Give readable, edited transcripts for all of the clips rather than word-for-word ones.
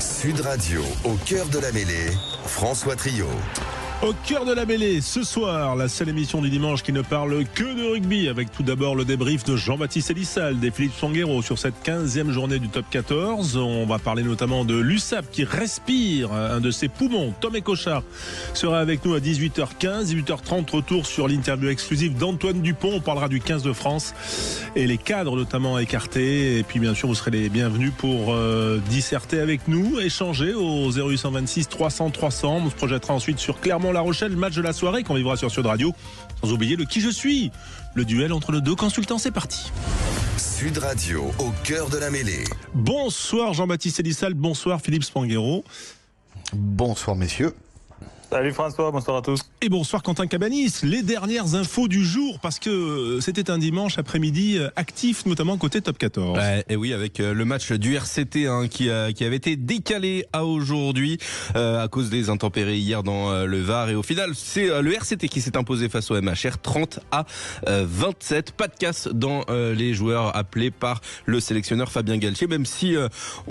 Sud Radio, au cœur de la mêlée, François Trio. Au cœur de la mêlée, ce soir, la seule émission du dimanche qui ne parle que de rugby, avec tout d'abord le débrief de Jean-Baptiste Elissalde et Philippe Sanguero sur cette 15e journée du top 14. On va parler notamment de l'USAP qui respire un de ses poumons. Tom Ecochard sera avec nous à 18h15, 18h30, retour sur l'interview exclusive d'Antoine Dupont. On parlera du 15 de France et les cadres notamment écartés. Et puis bien sûr, vous serez les bienvenus pour disserter avec nous, échanger au 0826 300 300. On se projettera ensuite sur Clermont-La Rochelle, match de la soirée qu'on vivra sur Sud Radio. Sans oublier le qui je suis, le duel entre nos deux consultants. C'est parti. Sud Radio, au cœur de la mêlée. Bonsoir Jean-Baptiste Elissalde, bonsoir Philippe Sanguero. Bonsoir messieurs. Salut François, bonsoir à tous. Et bonsoir Quentin Cabanis. Les dernières infos du jour, parce que c'était un dimanche après-midi actif, notamment côté top 14. Et oui, avec le match du RCT qui avait été décalé à aujourd'hui à cause des intempéries hier dans le Var. Et au final, c'est le RCT qui s'est imposé face au MHR 30-27. Pas de casse dans les joueurs appelés par le sélectionneur Fabien Galtier, même si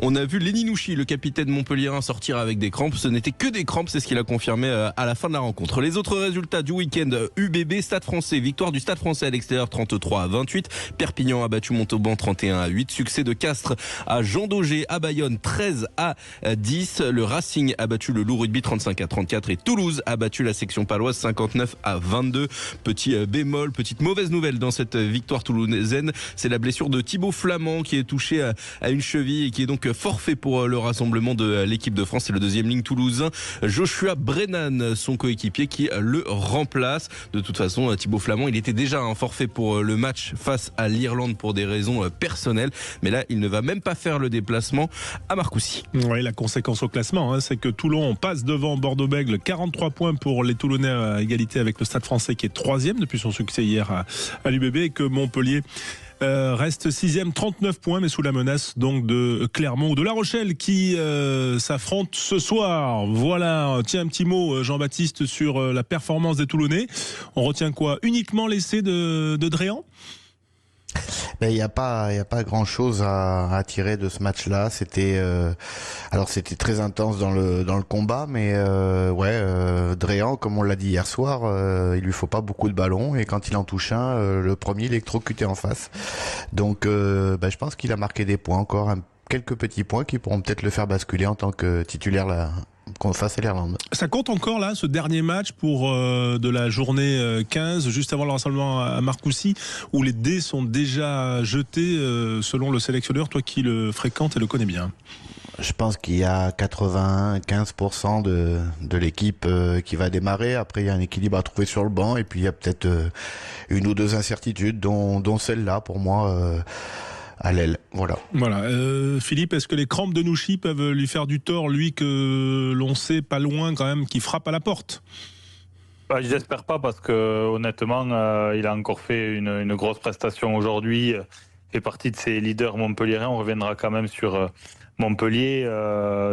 on a vu Lenny Nouchi, le capitaine montpelliérain, sortir avec des crampes. Ce n'était que des crampes, c'est ce qu'il a confirmé à la fin de la rencontre. Les autres résultats du week-end: UBB, Stade Français, victoire du Stade Français à l'extérieur 33-28. Perpignan a battu Montauban 31-8. Succès de Castres à Jean Daugé à Bayonne 13-10. Le Racing a battu le Loup Rugby 35-34 et Toulouse a battu la section paloise 59-22. Petit bémol, petite mauvaise nouvelle dans cette victoire toulousaine, c'est la blessure de Thibaut Flamand qui est touché à une cheville et qui est donc forfait pour le rassemblement de l'équipe de France. C'est le deuxième ligne toulousain Joshua Brennan, son coéquipier, qui le remplace. De toute façon, Thibaut Flamand, il était déjà un forfait pour le match face à l'Irlande pour des raisons personnelles, mais là il ne va même pas faire le déplacement à Marcoussis. Oui, la conséquence au classement, c'est que Toulon passe devant Bordeaux-Bègles, 43 points pour les Toulonnais à égalité avec le Stade Français qui est 3e depuis son succès hier à l'UBB, et que Montpellier reste 6e, 39 points, mais sous la menace donc de Clermont ou de La Rochelle qui s'affrontent ce soir. Voilà, tiens, un petit mot Jean-Baptiste sur la performance des Toulonnais. On retient quoi? Uniquement l'essai de Dréan? Il n'y a pas grand chose à tirer de ce match-là. C'était très intense dans le combat, mais Dréan, comme on l'a dit hier soir, il lui faut pas beaucoup de ballons, et quand il en touche un, le premier il est électrocuté en face. Donc je pense qu'il a marqué des points encore, quelques petits points qui pourront peut-être le faire basculer en tant que titulaire là, face à l'Irlande. Ça compte encore là, ce dernier match pour de la journée 15, juste avant le rassemblement à Marcoussis, où les dés sont déjà jetés selon le sélectionneur, toi qui le fréquentes et le connais bien. Je pense qu'il y a 95% de l'équipe qui va démarrer. Après, il y a un équilibre à trouver sur le banc, et puis il y a peut-être une ou deux incertitudes, dont celle-là pour moi. À l'aile, voilà. Philippe, est-ce que les crampes de Nouchi peuvent lui faire du tort, lui que l'on sait pas loin quand même, qui frappe à la porte? Je n'espère pas, parce que honnêtement, il a encore fait une grosse prestation aujourd'hui. Il fait partie de ses leaders montpelliérains. On reviendra quand même sur Montpellier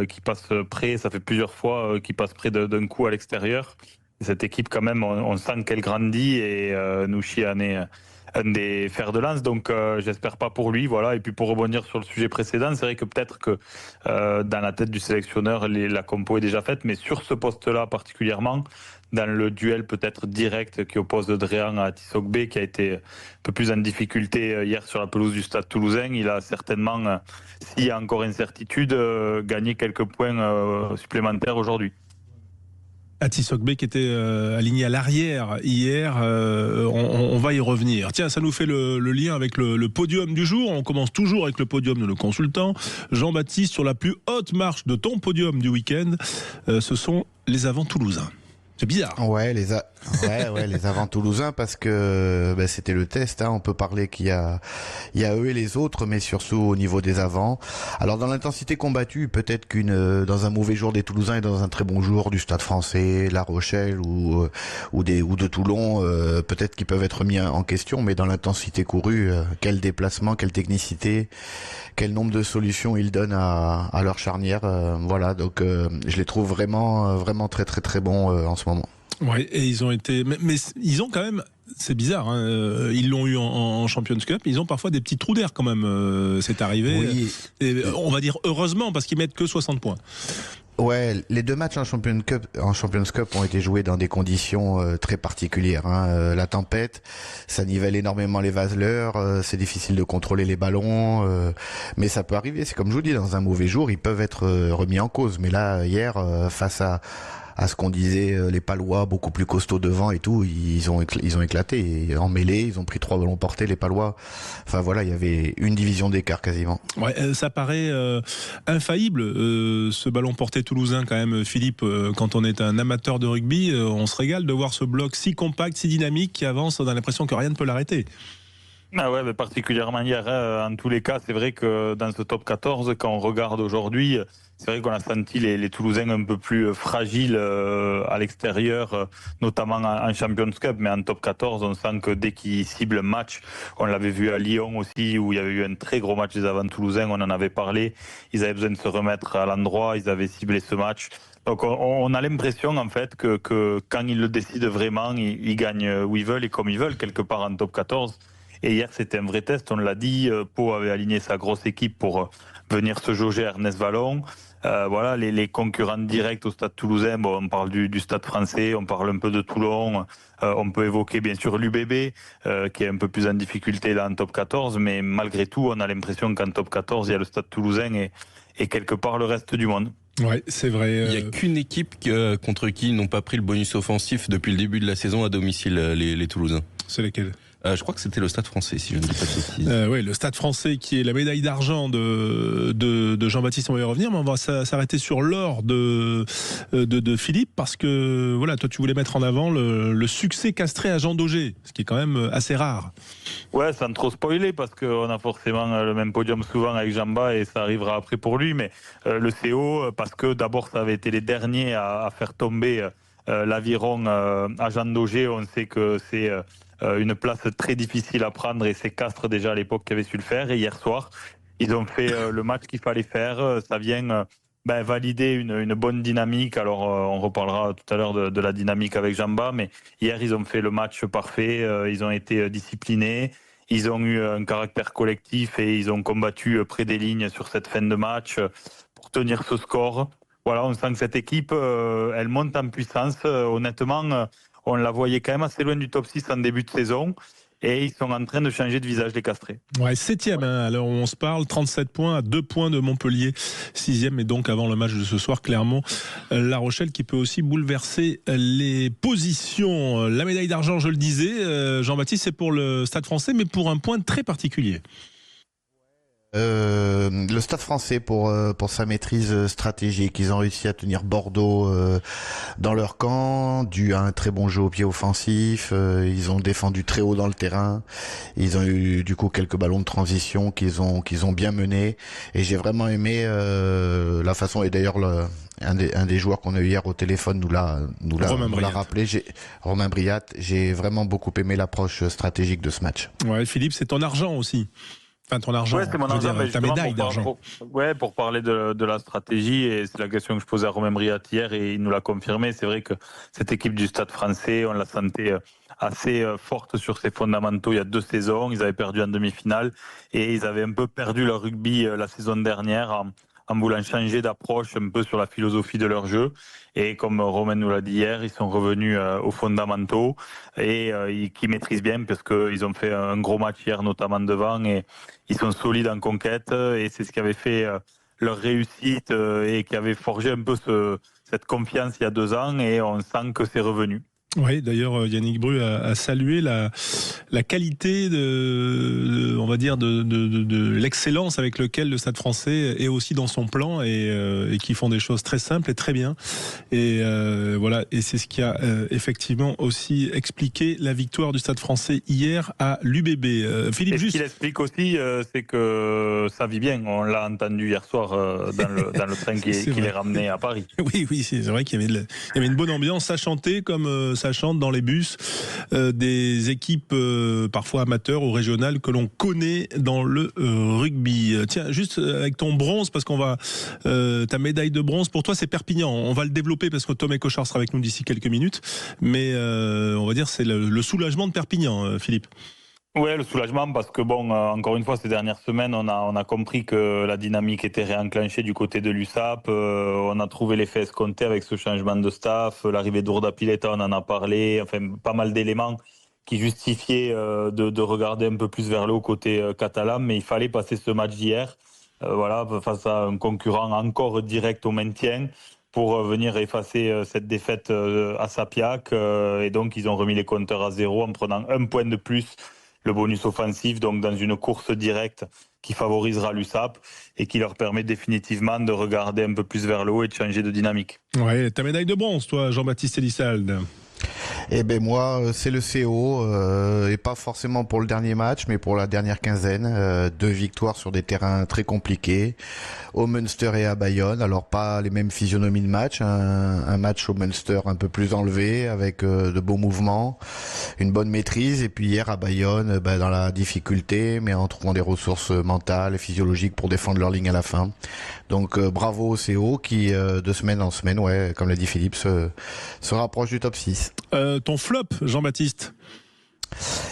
qui passe près. Ça fait plusieurs fois qu'il passe près d'un coup à l'extérieur. Cette équipe quand même, on sent qu'elle grandit, et Nouchi en est un des fers de lance, donc j'espère pas pour lui, voilà. Et puis pour rebondir sur le sujet précédent, c'est vrai que peut-être que dans la tête du sélectionneur, la compo est déjà faite, mais sur ce poste-là particulièrement, dans le duel peut-être direct qui oppose Dréan à Tissot-Bé, qui a été un peu plus en difficulté hier sur la pelouse du Stade Toulousain, il a certainement, s'il y a encore incertitude, gagné quelques points supplémentaires aujourd'hui. Tissot-Bé qui était aligné à l'arrière hier, on va y revenir. Tiens, ça nous fait le lien avec le podium du jour. On commence toujours avec le podium de nos consultants. Jean-Baptiste, sur la plus haute marche de ton podium du week-end, ce sont les avants toulousains. C'est bizarre. Ouais, les avants toulousains, parce que c'était le test. On peut parler qu'il y a eux et les autres, mais surtout au niveau des avants. Alors dans l'intensité combattue, peut-être dans un mauvais jour des Toulousains et dans un très bon jour du Stade Français, La Rochelle ou de Toulon, peut-être qu'ils peuvent être mis en question. Mais dans l'intensité courue, quel déplacement, quelle technicité, quel nombre de solutions ils donnent à leur charnière. Donc je les trouve vraiment très très très bons en ce moment. Ouais, et ils ont été, mais ils ont quand même C'est bizarre, hein. Ils l'ont eu en Champions Cup, ils ont parfois des petits trous d'air quand même, c'est arrivé. Oui. Et on va dire heureusement, parce qu'ils mettent que 60 points. Ouais, les 2 matchs en Champions Cup ont été joués dans des conditions très particulières. Hein. La tempête, ça nivelle énormément les vaseleurs, c'est difficile de contrôler les ballons, mais ça peut arriver. C'est comme je vous dis, dans un mauvais jour, ils peuvent être remis en cause. Mais là, hier, face à ce qu'on disait, les Palois beaucoup plus costauds devant et tout, ils ont éclaté. Et en mêlée, ils ont pris 3 ballons portés, les Palois. Enfin voilà, il y avait une division d'écart quasiment. Ouais, ça paraît infaillible, ce ballon porté toulousain quand même, Philippe. Quand on est un amateur de rugby, on se régale de voir ce bloc si compact, si dynamique, qui avance. On a l'impression que rien ne peut l'arrêter. Ah ouais, mais particulièrement hier. En tous les cas, c'est vrai que dans ce top 14, quand on regarde aujourd'hui, c'est vrai qu'on a senti les Toulousains un peu plus fragiles à l'extérieur, notamment en Champions Cup, mais en top 14, on sent que dès qu'ils ciblent un match, on l'avait vu à Lyon aussi, où il y avait eu un très gros match des Avants toulousains, on en avait parlé, ils avaient besoin de se remettre à l'endroit, ils avaient ciblé ce match. Donc on a l'impression en fait que quand ils le décident vraiment, ils gagnent où ils veulent et comme ils veulent, quelque part en top 14. Et hier, c'était un vrai test, on l'a dit. Pau avait aligné sa grosse équipe pour venir se jauger à Ernest Vallon. Voilà, les concurrents directs au Stade Toulousain. Bon, on parle du Stade Français, on parle un peu de Toulon. On peut évoquer bien sûr l'UBB, qui est un peu plus en difficulté là en top 14. Mais malgré tout, on a l'impression qu'en top 14, il y a le Stade Toulousain et quelque part le reste du monde. Ouais, c'est vrai. Il n'y a qu'une équipe contre qui ils n'ont pas pris le bonus offensif depuis le début de la saison à domicile, les Toulousains. C'est lesquels ? Je crois que c'était le Stade Français, si je ne dis pas de bêtises. Oui, le Stade Français qui est la médaille d'argent de Jean-Baptiste, on va y revenir, mais on va s'arrêter sur l'or de Philippe, parce que voilà, toi tu voulais mettre en avant le succès castré à Jean Daugé, ce qui est quand même assez rare. Ouais, sans trop spoiler, parce qu'on a forcément le même podium souvent avec Jamba et ça arrivera après pour lui, mais le CO, parce que d'abord ça avait été les derniers à faire tomber l'aviron à Jean Daugé. On sait que c'est une place très difficile à prendre et c'est Castres déjà à l'époque qui avait su le faire. Et hier soir, ils ont fait le match qu'il fallait faire. Ça vient valider une bonne dynamique. Alors on reparlera tout à l'heure de la dynamique avec Jamba, mais hier ils ont fait le match parfait. Ils ont été disciplinés. Ils ont eu un caractère collectif et ils ont combattu près des lignes sur cette fin de match pour tenir ce score. Voilà, on sent que cette équipe, elle monte en puissance. Honnêtement, on la voyait quand même assez loin du top 6 en début de saison. Et ils sont en train de changer de visage, les Castrés. Ouais, 7e, hein, alors on se parle, 37 points à 2 points de Montpellier, 6e, et donc avant le match de ce soir, Clermont, La Rochelle, qui peut aussi bouleverser les positions. La médaille d'argent, je le disais, Jean-Baptiste, c'est pour le Stade Français, mais pour un point très particulier. Le Stade Français pour sa maîtrise stratégique, ils ont réussi à tenir Bordeaux dans leur camp, dû à un très bon jeu au pied offensif. Ils ont défendu très haut dans le terrain. Ils ont eu du coup quelques ballons de transition qu'ils ont bien menés. Et j'ai vraiment aimé la façon. Et d'ailleurs un des joueurs qu'on a eu hier au téléphone nous l'a rappelé. Romain Briat. J'ai vraiment beaucoup aimé l'approche stratégique de ce match. Ouais, Philippe, c'est ton argent aussi. Enfin, ton argent, c'est mon argent, ta médaille d'argent. Pour parler de la stratégie, et c'est la question que je posais à Romain Briat hier, et il nous l'a confirmé. C'est vrai que cette équipe du Stade Français, on la sentait assez forte sur ses fondamentaux il y a 2 saisons. Ils avaient perdu en demi-finale, et ils avaient un peu perdu leur rugby la saison dernière en voulant changer d'approche un peu sur la philosophie de leur jeu. Et comme Romain nous l'a dit hier, ils sont revenus aux fondamentaux et qui maîtrisent bien, parce qu'ils ont fait un gros match hier, notamment devant, et ils sont solides en conquête. Et c'est ce qui avait fait leur réussite et qui avait forgé un peu cette confiance il y a 2 ans, et on sent que c'est revenu. Oui, d'ailleurs, Yannick Bru a salué la qualité on va dire, de l'excellence avec laquelle le Stade Français est aussi dans son plan et qui font des choses très simples et très bien. Et voilà, et c'est ce qui a effectivement aussi expliqué la victoire du Stade Français hier à l'UBB. Philippe, et ce qu'il explique aussi, c'est que ça vit bien. On l'a entendu hier soir dans le train qui les ramenait à Paris. Oui, c'est vrai qu'il y avait une bonne ambiance. Ça chantait comme ça chante dans les bus des équipes parfois amateurs ou régionales que l'on connaît dans le rugby. Tiens, juste avec ton bronze, parce qu'on va ta médaille de bronze, pour toi c'est Perpignan. On va le développer parce que Tom Ecochard sera avec nous d'ici quelques minutes, mais on va dire c'est le soulagement de Perpignan, Philippe. Ouais, le soulagement parce que encore une fois, ces dernières semaines, on a compris que la dynamique était réenclenchée du côté de l'USAP. On a trouvé l'effet escompté avec ce changement de staff, l'arrivée d'Urda Pileta, on en a parlé, enfin pas mal d'éléments qui justifiaient de regarder un peu plus vers le haut côté catalan, mais il fallait passer ce match d'hier, face à un concurrent encore direct au maintien, pour venir effacer cette défaite à Sapiac. Et donc, ils ont remis les compteurs à zéro en prenant un point de plus, le bonus offensif, donc dans une course directe qui favorisera l'USAP et qui leur permet définitivement de regarder un peu plus vers le haut et de changer de dynamique. Ouais, ta médaille de bronze, toi, Jean-Baptiste Elissalde. Eh ben moi, c'est le CO, et pas forcément pour le dernier match, mais pour la dernière quinzaine. 2 victoires sur des terrains très compliqués, au Munster et à Bayonne. Alors pas les mêmes physionomies de match, un match au Munster un peu plus enlevé, avec de beaux mouvements, une bonne maîtrise, et puis hier à Bayonne, dans la difficulté, mais en trouvant des ressources mentales et physiologiques pour défendre leur ligne à la fin. Donc bravo au CO qui, de semaine en semaine, ouais, comme l'a dit Philippe, se rapproche du top 6. Ton flop, Jean-Baptiste?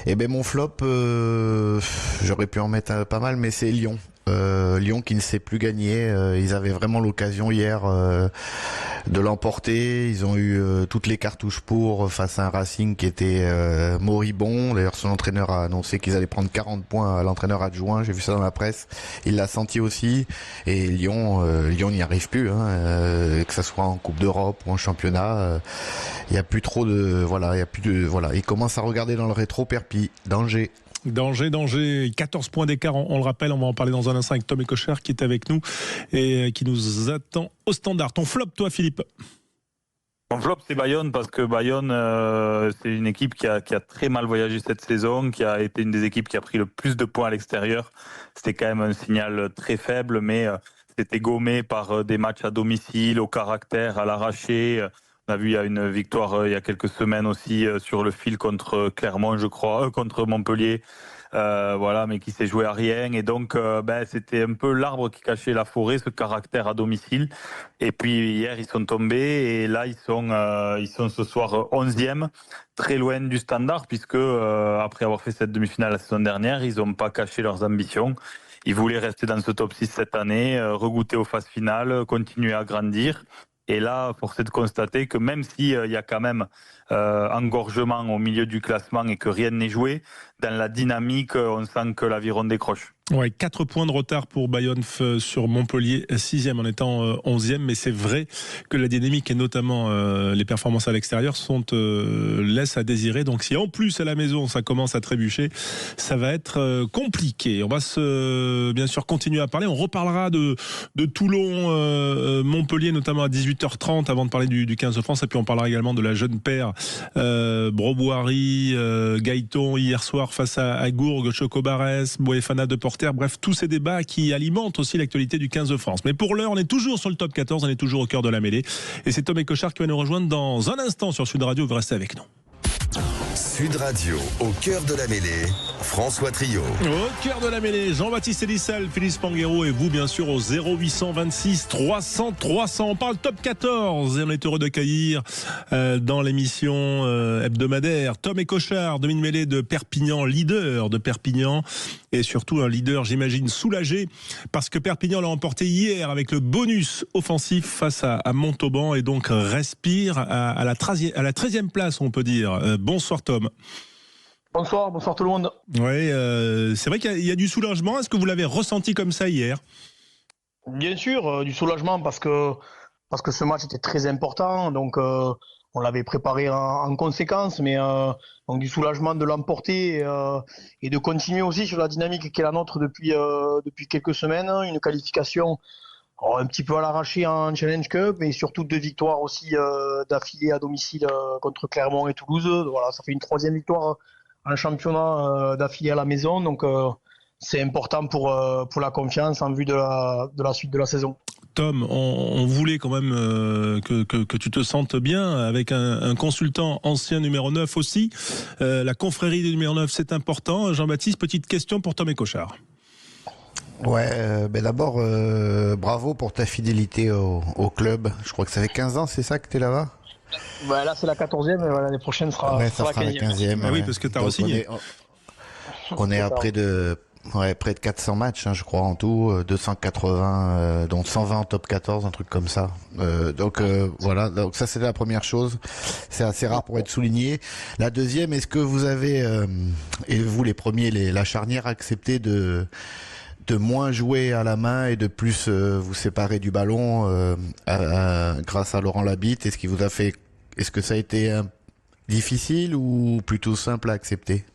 Eh ben mon flop, j'aurais pu en mettre pas mal, mais c'est Lyon. Lyon qui ne sait plus gagner. Ils avaient vraiment l'occasion hier de l'emporter. Ils ont eu toutes les cartouches pour face à un Racing qui était moribond. D'ailleurs, son entraîneur a annoncé qu'ils allaient prendre 40 points à l'entraîneur adjoint. J'ai vu ça dans la presse. Il l'a senti aussi. Et Lyon n'y arrive plus. Que ça soit en Coupe d'Europe ou en championnat, il y a plus trop de Ils commencent à regarder dans le rétro. Perpi, danger. Danger, 14 points d'écart, on le rappelle, on va en parler dans un instant avec Tom Ecochard qui est avec nous et qui nous attend au standard. Ton flop, toi, Philippe? Mon flop, c'est Bayonne, parce que Bayonne, c'est une équipe qui a très mal voyagé cette saison, qui a été une des équipes qui a pris le plus de points à l'extérieur. C'était quand même un signal très faible, mais c'était gommé par des matchs à domicile, au caractère, à l'arraché. On a vu, il y a une victoire il y a quelques semaines aussi sur le fil contre Clermont, je crois, contre Montpellier, mais qui s'est joué à rien. Et donc, c'était un peu l'arbre qui cachait la forêt, ce caractère à domicile. Et puis hier, ils sont tombés et là, ils sont ce soir 11e, très loin du standard, puisque après avoir fait cette demi-finale la saison dernière, ils n'ont pas caché leurs ambitions. Ils voulaient rester dans ce top 6 cette année, regoûter aux phases finales, continuer à grandir. Et là, force est de constater que même s'il y a quand même engorgement au milieu du classement et que rien n'est joué, dans la dynamique, on sent que l'aviron décroche. Ouais, 4 points de retard pour Bayonne sur Montpellier, 6e en étant 11e, mais c'est vrai que la dynamique et notamment les performances à l'extérieur laissent à désirer. Donc si en plus à la maison ça commence à trébucher, ça va être compliqué. On va bien sûr continuer à parler. On reparlera de Toulon, Montpellier, notamment à 18h30 avant de parler du 15 de France. Et puis on parlera également de la jeune paire Broboiry, Gaëton hier soir face à Gourgue, Chocobarès, Boefana de Porter. Bref, tous ces débats qui alimentent aussi l'actualité du 15 de France. Mais pour l'heure, on est toujours sur le top 14, on est toujours au cœur de la mêlée. Et c'est Tom Ecochard qui va nous rejoindre dans un instant sur Sud Radio. Vous restez avec nous. Sud Radio, au cœur de la mêlée, François Trio. Au cœur de la mêlée, Jean-Baptiste Elissalde, Philippe Spanghero et vous, bien sûr, au 0826 300 300. On parle top 14 et on est heureux d'accueillir dans l'émission hebdomadaire Tom Ecochard, demi-mêlée de Perpignan, leader de Perpignan et surtout un leader, j'imagine, soulagé parce que Perpignan l'a emporté hier avec le bonus offensif face à Montauban et donc respire à la 13e place, on peut dire. Bonsoir Tom. Bonsoir tout le monde. Oui, c'est vrai qu'il y a du soulagement. Est-ce que vous l'avez ressenti comme ça hier? Bien sûr, du soulagement parce que ce match était très important. Donc, on l'avait préparé en conséquence. Mais donc du soulagement de l'emporter et de continuer aussi sur la dynamique qui est la nôtre depuis quelques semaines. Une qualification un petit peu à l'arraché en Challenge Cup et surtout 2 victoires aussi d'affilée à domicile contre Clermont et Toulouse. Voilà, ça fait une 3e victoire en championnat d'affilée à la maison. Donc c'est important pour la confiance en vue de la suite de la saison. Tom, on voulait quand même que tu te sentes bien avec un consultant ancien numéro 9 aussi. La confrérie du numéro 9, c'est important. Jean-Baptiste, petite question pour Tom Écochard. Ouais, d'abord, bravo pour ta fidélité au club. Je crois que ça fait 15 ans, c'est ça que tu es là-bas ? Là, c'est la 14e, et l'année prochaine sera ça sera la 15e. Ah oui, parce que tu as re-signé. On est à près de 400 matchs, je crois, en tout, 280, dont 120 en top 14, un truc comme ça. Voilà, donc ça c'est la première chose. C'est assez rare pour être souligné. La deuxième, est-ce que vous avez, et vous les premiers, la charnière, accepté de moins jouer à la main et de plus vous séparer du ballon grâce à Laurent Labitte? Est-ce que ça a été difficile ou plutôt simple à accepter?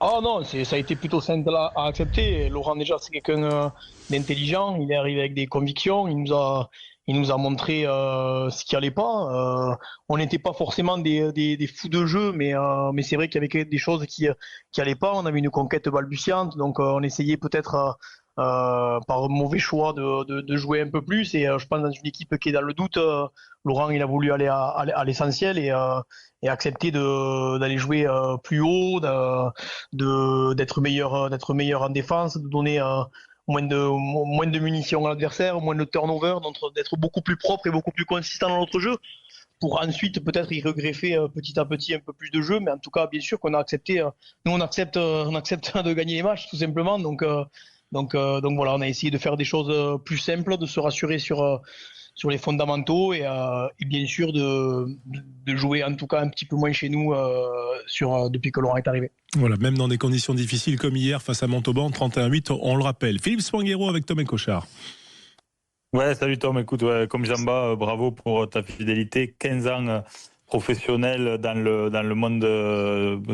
Oh non, ça a été plutôt simple à accepter. Laurent, déjà, c'est quelqu'un d'intelligent. Il est arrivé avec des convictions. Il nous a montré ce qui allait pas. On n'était pas forcément des fous de jeu, mais c'est vrai qu'il y avait des choses qui allaient pas. On avait une conquête balbutiante, donc on essayait peut-être par mauvais choix de jouer un peu plus. Et je pense dans une équipe qui est dans le doute, Laurent il a voulu aller à l'essentiel et accepter d'aller jouer plus haut, d'être meilleur en défense, de donner moins de munitions à l'adversaire, moins de turnover, d'être beaucoup plus propre et beaucoup plus consistant dans notre jeu, pour ensuite peut-être y regreffer petit à petit un peu plus de jeu. Mais en tout cas, bien sûr qu'on a accepté, nous on accepte de gagner les matchs tout simplement. Donc voilà, on a essayé de faire des choses plus simples, de se rassurer sur les fondamentaux et bien sûr de jouer en tout cas un petit peu moins chez nous depuis que Laurent est arrivé. Voilà, même dans des conditions difficiles comme hier face à Montauban, 31-8, on le rappelle. Philippe Spanghero avec Tom Écochard. Ouais, salut Tom, écoute, comme Jamba, bravo pour ta fidélité. 15 ans professionnel dans le monde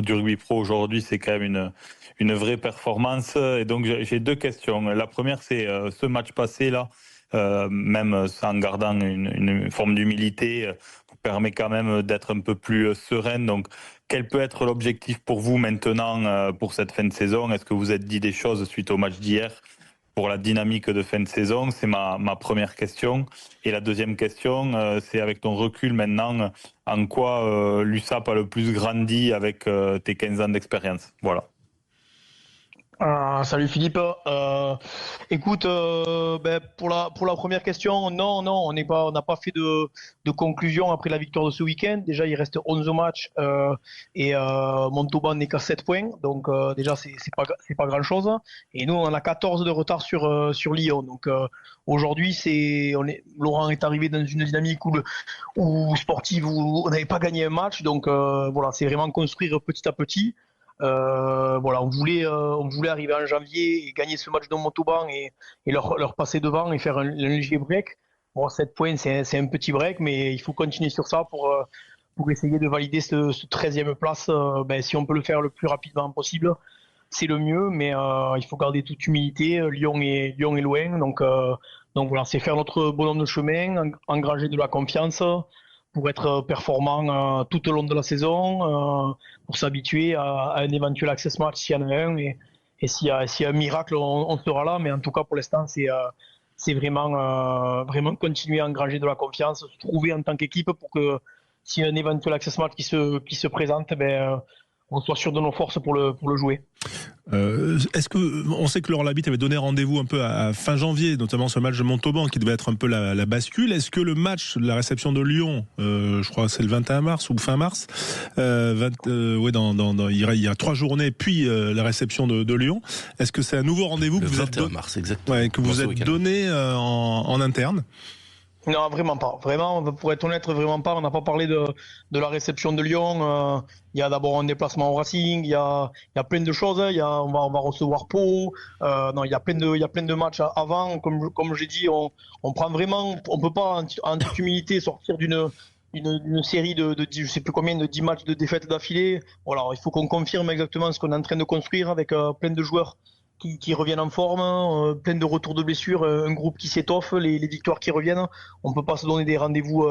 du rugby pro aujourd'hui, c'est quand même une vraie performance. Et donc j'ai deux questions. La première, c'est ce match passé là, même en gardant une forme d'humilité, vous permet quand même d'être un peu plus serein. Donc quel peut être l'objectif pour vous maintenant pour cette fin de saison? Est-ce que vous êtes dit des choses suite au match d'hier pour la dynamique de fin de saison? C'est ma première question. Et la deuxième question, c'est avec ton recul maintenant, en quoi l'USAP a le plus grandi avec tes 15 ans d'expérience? Voilà. Salut Philippe. Écoute, pour la première question, non, on n'a pas fait de conclusion après la victoire de ce week-end. Déjà, il reste 11 matchs et Montauban n'est qu'à 7 points, donc déjà c'est pas grand-chose. Et nous, on a 14 de retard sur Lyon. Donc aujourd'hui, Laurent est arrivé dans une dynamique où sportive où on n'avait pas gagné un match. Donc voilà, c'est vraiment construire petit à petit. Voilà, on voulait arriver en janvier et gagner ce match de Montauban et leur passer devant et faire un léger break. Bon, 7 points, c'est un petit break, mais il faut continuer sur ça pour essayer de valider ce 13e place. Si on peut le faire le plus rapidement possible, c'est le mieux, mais il faut garder toute humilité. Lyon est loin, donc voilà, c'est faire notre bonhomme de chemin, engranger de la confiance pour être performant tout au long de la saison, pour s'habituer à un éventuel access match s'il y en a un, et s'il y a un miracle, on sera là, mais en tout cas pour l'instant c'est vraiment continuer à engranger de la confiance, se trouver en tant qu'équipe pour que s'il y a un éventuel access match qui se présente, on soit sûr de nos forces pour le jouer. Est-ce que on sait que Laurent Labitte avait donné rendez-vous un peu à fin janvier, notamment ce match de Montauban qui devait être un peu la bascule. Est-ce que le match, la réception de Lyon, je crois que c'est le 21 mars ou fin mars, il y a 3 journées, puis la réception de Lyon. Est-ce que c'est un nouveau rendez-vous que vous êtes mars, exactement. Que vous êtes donné en interne? Non, vraiment pas. Vraiment, pour être honnête, vraiment pas. On n'a pas parlé de la réception de Lyon. Il y a d'abord un déplacement au Racing. Il y a plein de choses. On va recevoir Pau. Non, il y a plein de matchs avant. Comme j'ai dit, on prend vraiment. On peut pas en toute humilité sortir d'une série de je sais plus combien de 10 matchs de défaites d'affilée. Voilà, il faut qu'on confirme exactement ce qu'on est en train de construire avec plein de joueurs qui reviennent en forme, plein de retours de blessures, un groupe qui s'étoffe, les victoires qui reviennent. On peut pas se donner des rendez-vous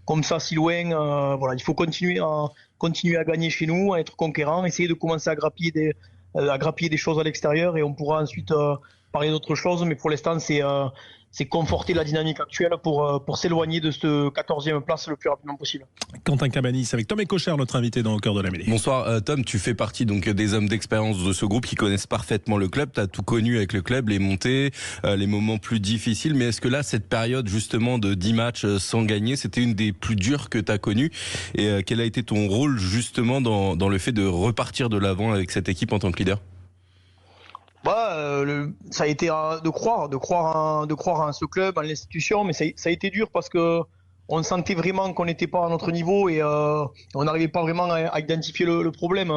comme ça si loin. Voilà, il faut continuer à gagner chez nous, à être conquérant, essayer de commencer à grappiller à grappiller des choses à l'extérieur et on pourra ensuite parler d'autres choses. Mais pour l'instant, c'est conforter la dynamique actuelle pour s'éloigner de cette 14e place le plus rapidement possible. Quentin Cabanis avec Tom Ecochère, notre invité dans Au cœur de la mêlée. Bonsoir Tom, tu fais partie donc des hommes d'expérience de ce groupe qui connaissent parfaitement le club. Tu as tout connu avec le club, les montées, les moments plus difficiles. Mais est-ce que là, cette période justement de 10 matchs sans gagner, c'était une des plus dures que tu as connues? Et quel a été ton rôle justement dans le fait de repartir de l'avant avec cette équipe en tant que leader? Ça a été de croire en ce club, en l'institution, mais ça a été dur parce que on sentait vraiment qu'on n'était pas à notre niveau et on n'arrivait pas vraiment à identifier le problème.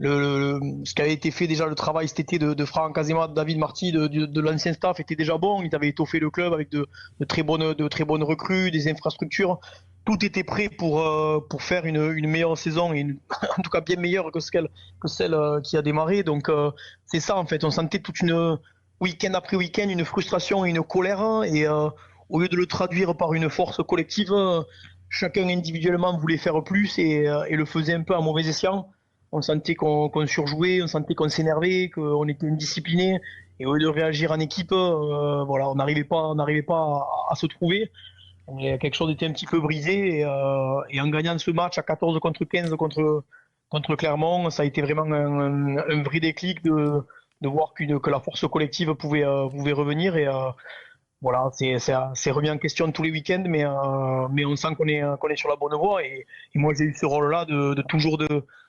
Ce qui avait été fait déjà, le travail cet été de Franck Azema, de David Marty, de l'ancien staff était déjà bon. Ils avaient étoffé le club avec de très bonnes recrues, des infrastructures. Tout était prêt pour faire une meilleure saison et en tout cas bien meilleure que celle qui a démarré. Donc c'est ça en fait, on sentait toute week-end après week-end une frustration et une colère et au lieu de le traduire par une force collective, chacun individuellement voulait faire plus et le faisait un peu à mauvais escient. On sentait qu'on surjouait, on sentait qu'on s'énervait, qu'on était indiscipliné et au lieu de réagir en équipe, on n'arrivait pas à se trouver. Et quelque chose était un petit peu brisé et en gagnant ce match à 14 contre 15 contre Clermont, ça a été vraiment un vrai déclic de voir que la force collective pouvait revenir et c'est remis en question tous les week-ends mais on sent qu'on est sur la bonne voie et moi j'ai eu ce rôle-là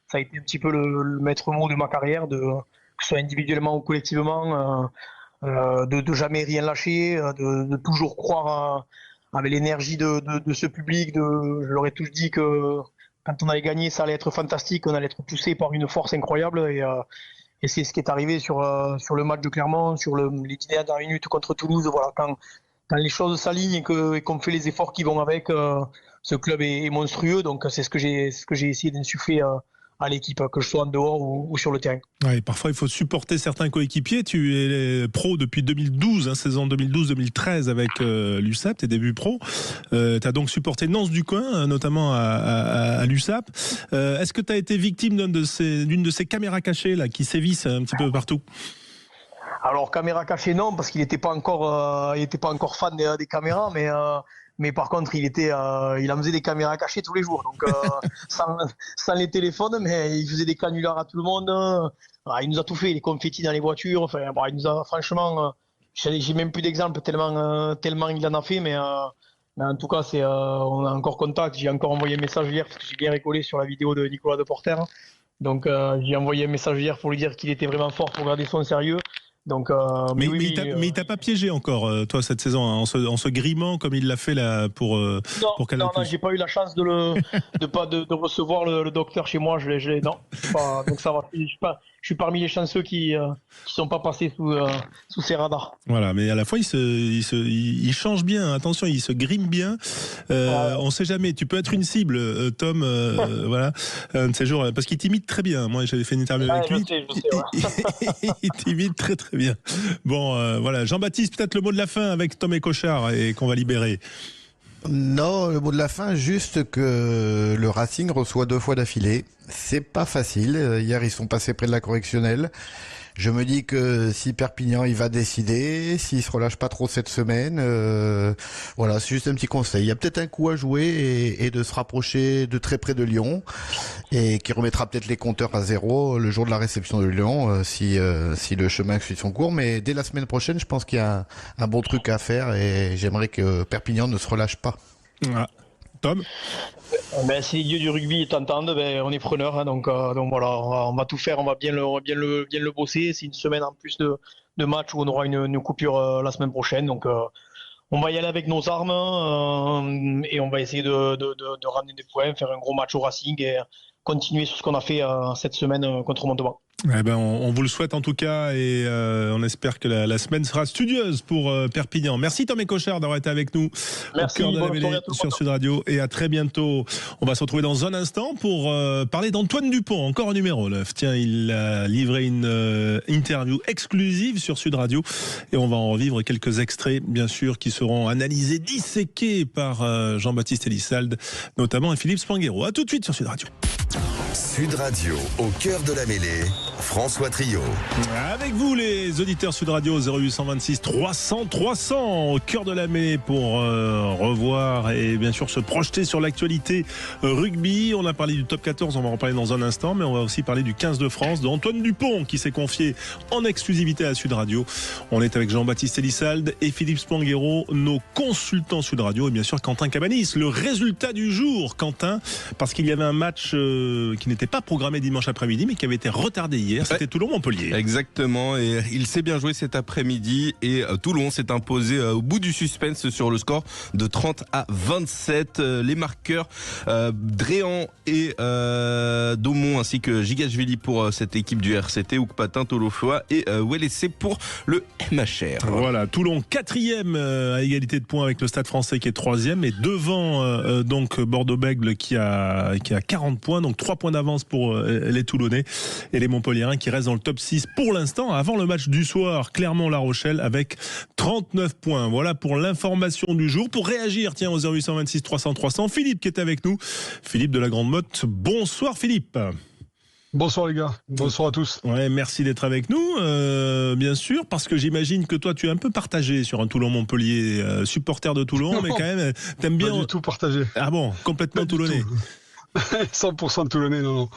ça a été un petit peu le maître mot de ma carrière, que ce soit individuellement ou collectivement, de jamais rien lâcher, de toujours croire avec l'énergie de ce public. Je leur ai tous dit que quand on allait gagner, ça allait être fantastique, on allait être poussé par une force incroyable et c'est ce qui est arrivé sur le match de Clermont, sur les dernières minutes contre Toulouse. Voilà, quand les choses s'alignent et qu'on fait les efforts qui vont avec, ce club est monstrueux. Donc c'est ce que j'ai essayé d'insuffler à l'équipe, que je sois en dehors ou sur le terrain. Ouais, parfois il faut supporter certains coéquipiers. Tu es pro depuis 2012, saison 2012-2013 avec l'USAP, tes débuts pro. Tu as donc supporté Nance du Coin, notamment à l'USAP. Est-ce que tu as été victime d'une de ces caméras cachées là, qui sévissent un petit peu partout? Alors caméra cachée non, parce qu'il n'était pas encore fan des caméras, mais par contre, il en faisait des caméras cachées tous les jours. Donc, sans les téléphones, mais il faisait des canulars à tout le monde. Il nous a tout fait, les confettis dans les voitures. Enfin, il nous a franchement, j'ai même plus d'exemples tellement il en a fait. Mais en tout cas, on a encore contact. J'ai encore envoyé un message hier parce que j'ai bien rigolé sur la vidéo de Nicolas Deporter. Donc, j'ai envoyé un message hier pour lui dire qu'il était vraiment fort pour garder son sérieux. Donc, mais il t'a pas piégé encore, toi, cette saison, en se grimant comme il l'a fait là pour Canal+. Non, j'ai pas eu la chance de recevoir le docteur chez moi. Donc ça va. Je suis parmi les chanceux qui sont pas passés sous ces radars. Voilà, mais à la fois il change bien. Attention, il se grime bien. On sait jamais. Tu peux être une cible, Tom. Voilà, un de ces jours, parce qu'il t'imite très bien. Moi, j'avais fait une interview avec lui. Je sais, il t'imite très très bien. Bon, voilà. Jean-Baptiste, peut-être le mot de la fin avec Tom Ecochère et qu'on va libérer. Non, le mot de la fin, juste que le Racing reçoit 2 fois d'affilée. C'est pas facile. Hier, ils sont passés près de la correctionnelle. Je me dis que si Perpignan il va décider, s'il se relâche pas trop cette semaine, voilà, c'est juste un petit conseil. Il y a peut-être un coup à jouer et de se rapprocher de très près de Lyon et qui remettra peut-être les compteurs à 0 le jour de la réception de Lyon si le chemin suit son cours. Mais dès la semaine prochaine, je pense qu'il y a un bon truc à faire et j'aimerais que Perpignan ne se relâche pas. Voilà. Tom? Si les dieux du rugby t'entendent, on est preneur. Donc voilà, on va tout faire, on va bien le bosser. C'est une semaine en plus de match où on aura une coupure la semaine prochaine. Donc on va y aller avec nos armes et on va essayer de ramener des points, faire un gros match au Racing et continuer sur ce qu'on a fait cette semaine contre Montauban. On vous le souhaite en tout cas et on espère que la semaine sera studieuse pour Perpignan. Merci Tom Ecochère d'avoir été avec nous. Merci, au cœur de la mêlée sur Sud Radio et à très bientôt. On va se retrouver dans un instant pour parler d'Antoine Dupont, encore un numéro 9. Tiens, il a livré une interview exclusive sur Sud Radio et on va en revivre quelques extraits bien sûr qui seront analysés, disséqués par Jean-Baptiste Elissalde notamment et Philippe Spanghero. À tout de suite sur Sud Radio. Sud Radio, au cœur de la mêlée, François Trio. Avec vous les auditeurs Sud Radio 0826 300 300 au cœur de la mêlée pour revoir et bien sûr se projeter sur l'actualité rugby. On a parlé du top 14, on va en parler dans un instant, mais on va aussi parler du 15 de France, de Antoine Dupont qui s'est confié en exclusivité à Sud Radio. On est avec Jean-Baptiste Elissalde et Philippe Spanghero, nos consultants Sud Radio, et bien sûr Quentin Cabanis. Le résultat du jour, Quentin, parce qu'il y avait un match qui n'était pas programmé dimanche après-midi mais qui avait été retardé hier, c'était Toulon-Montpellier. Exactement, et il s'est bien joué cet après-midi et Toulon s'est imposé au bout du suspense sur le score de 30-27. Les marqueurs Dréan et Daumont ainsi que Gigashvili pour cette équipe du RCT, Oukpatin, Tolofoa et Wellessé pour le MHR. Voilà, Toulon 4e à égalité de points avec le Stade Français qui est 3e et devant donc Bordeaux-Bègles qui a 40 points, donc 3 points d'avance pour les Toulonnais et les Montpelliérains qui restent dans le top 6 pour l'instant avant le match du soir Clermont-La Rochelle avec 39 points. Voilà pour l'information du jour. Pour réagir, tiens, au 0826 300 300, Philippe qui est avec nous, Philippe de la Grande Motte. Bonsoir Philippe. Bonsoir les gars, bonsoir à tous. Ouais, merci d'être avec nous, bien sûr, parce que j'imagine que toi tu es un peu partagé sur un Toulon-Montpellier, supporter de Toulon, mais quand même t'aimes bien. Pas du tout partagé. Ah bon, complètement toulonnais. 100% de Toulonnais, non.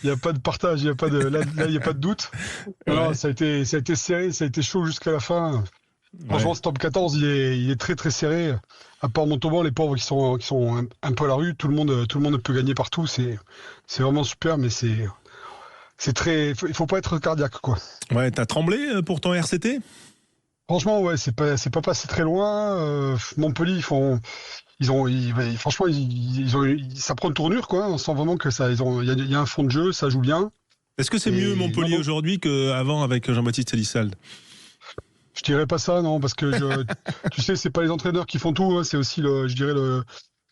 Il n'y a pas de partage, il n'y a pas de, là, il n'y a pas de doute. Alors, Ouais. ça a été serré, ça a été chaud jusqu'à la fin. Franchement, Ouais. ce top 14, il est très très serré. À part Montauban, les pauvres qui sont un peu à la rue, tout le monde peut gagner partout. C'est vraiment super, mais c'est très, il faut pas être cardiaque, quoi. Ouais, t'as tremblé pour ton RCT ? Franchement, ouais, c'est pas passé très loin. Montpellier, franchement, ça prend une tournure, quoi. On sent vraiment que il y a un fond de jeu, ça joue bien. Est-ce que c'est Et mieux Montpellier non. aujourd'hui qu'avant avec Jean-Baptiste Elissalde ? Je dirais pas ça, non, parce que tu sais, c'est pas les entraîneurs qui font tout, hein, c'est aussi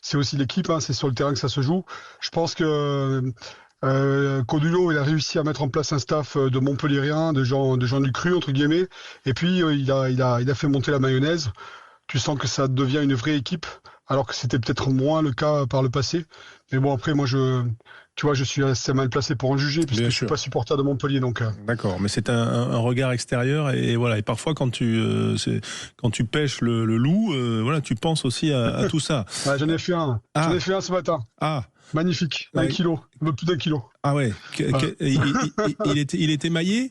c'est aussi l'équipe, hein, c'est sur le terrain que ça se joue. Je pense que Codullo, il a réussi à mettre en place un staff de Montpelliérains, de gens du cru entre guillemets, et puis il a fait monter la mayonnaise. Tu sens que ça devient une vraie équipe, alors que c'était peut-être moins le cas par le passé. Mais bon, après, moi, tu vois, je suis assez mal placé pour en juger, puisque Bien je suis sûr. pas supporter de Montpellier, donc. D'accord, mais c'est un regard extérieur et voilà. Et parfois quand tu pêches le loup, voilà, tu penses aussi à tout ça. Ouais, j'en ai fait un. Ah. J'en ai fait un ce matin. Ah. Magnifique. Ouais. 1 kilo. Un peu plus d'1 kilo. Ah ouais, il était maillé.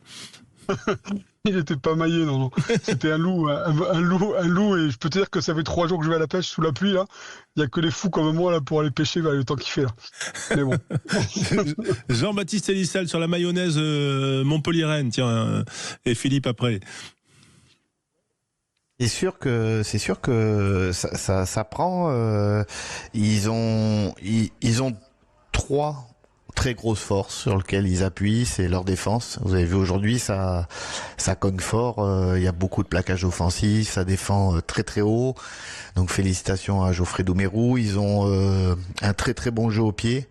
Il n'était pas maillé, non. C'était un loup, et je peux te dire que ça fait 3 jours que je vais à la pêche sous la pluie, là. Il n'y a que les fous comme moi, là, pour aller pêcher, le temps qu'il fait, là. Mais bon. Jean-Baptiste Elissalde sur la mayonnaise Montpellier-Rennes, tiens, et Philippe après. C'est sûr que ça prend. Ils ont 3 très grosses forces sur lesquelles ils appuient, c'est leur défense. Vous avez vu aujourd'hui, ça cogne fort. Il y a beaucoup de plaquages offensifs, ça défend très très haut. Donc félicitations à Geoffrey Doumerou. Ils ont un très très bon jeu au pied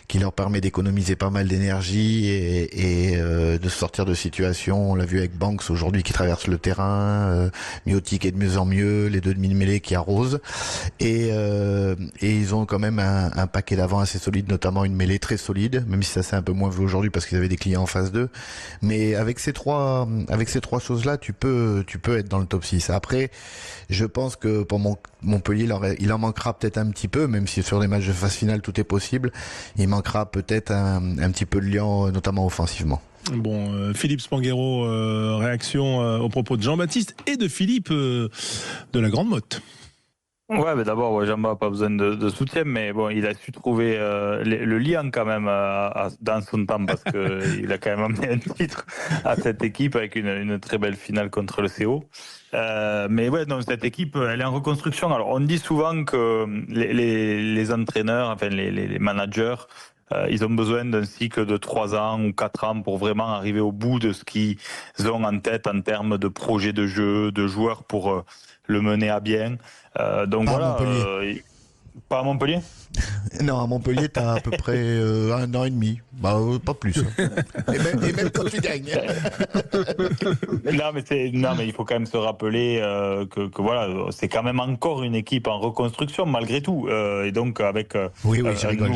qui leur permet d'économiser pas mal d'énergie et de sortir de situations. On l'a vu avec Banks aujourd'hui qui traverse le terrain, Miotti qui est de mieux en mieux, les deux demi-mêlées qui arrosent. Et ils ont quand même un paquet d'avant assez solide, notamment une mêlée très solide, même si ça s'est un peu moins vu aujourd'hui parce qu'ils avaient des clients en face d'eux. Mais avec ces trois choses-là, tu peux être dans le top 6. Après, je pense que pour Montpellier, il en manquera peut-être un petit peu, même si sur les matchs de phase finale tout est possible. Il manquera peut-être un petit peu de liant, notamment offensivement. Bon, Philippe Spanghero, réaction au propos de Jean-Baptiste et de Philippe de la Grande Motte. Ouais, mais d'abord, Jean-Baptiste n'a pas besoin de soutien, mais bon, il a su trouver le lien quand même dans son temps parce qu'il a quand même amené un titre à cette équipe avec une très belle finale contre le CO. Mais ouais, donc cette équipe, elle est en reconstruction. Alors, on dit souvent que les entraîneurs, enfin les managers, ils ont besoin d'un cycle de 3 ans ou 4 ans pour vraiment arriver au bout de ce qu'ils ont en tête en termes de projet de jeu, de joueurs pour le mener à bien. Donc pas voilà. À Montpellier. Pas à Montpellier ? Non, à Montpellier, t'as à peu près 1 an et demi. Pas plus. et même quand tu gagnes. Non, mais il faut quand même se rappeler que voilà, c'est quand même encore une équipe en reconstruction malgré tout. Et donc avec Oui, je rigole.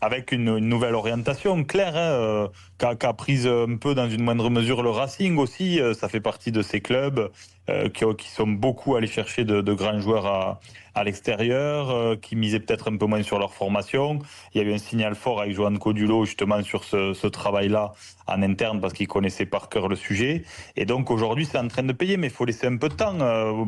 avec une nouvelle orientation claire, qu'a prise un peu dans une moindre mesure le Racing aussi. Ça fait partie de ces clubs qui sont beaucoup allés chercher de grands joueurs à l'extérieur, qui misaient peut-être un peu moins sur leur formation. Il y a eu un signal fort avec Johan Codulo justement sur ce travail-là en interne parce qu'il connaissait par cœur le sujet. Et donc aujourd'hui c'est en train de payer, mais il faut laisser un peu de temps.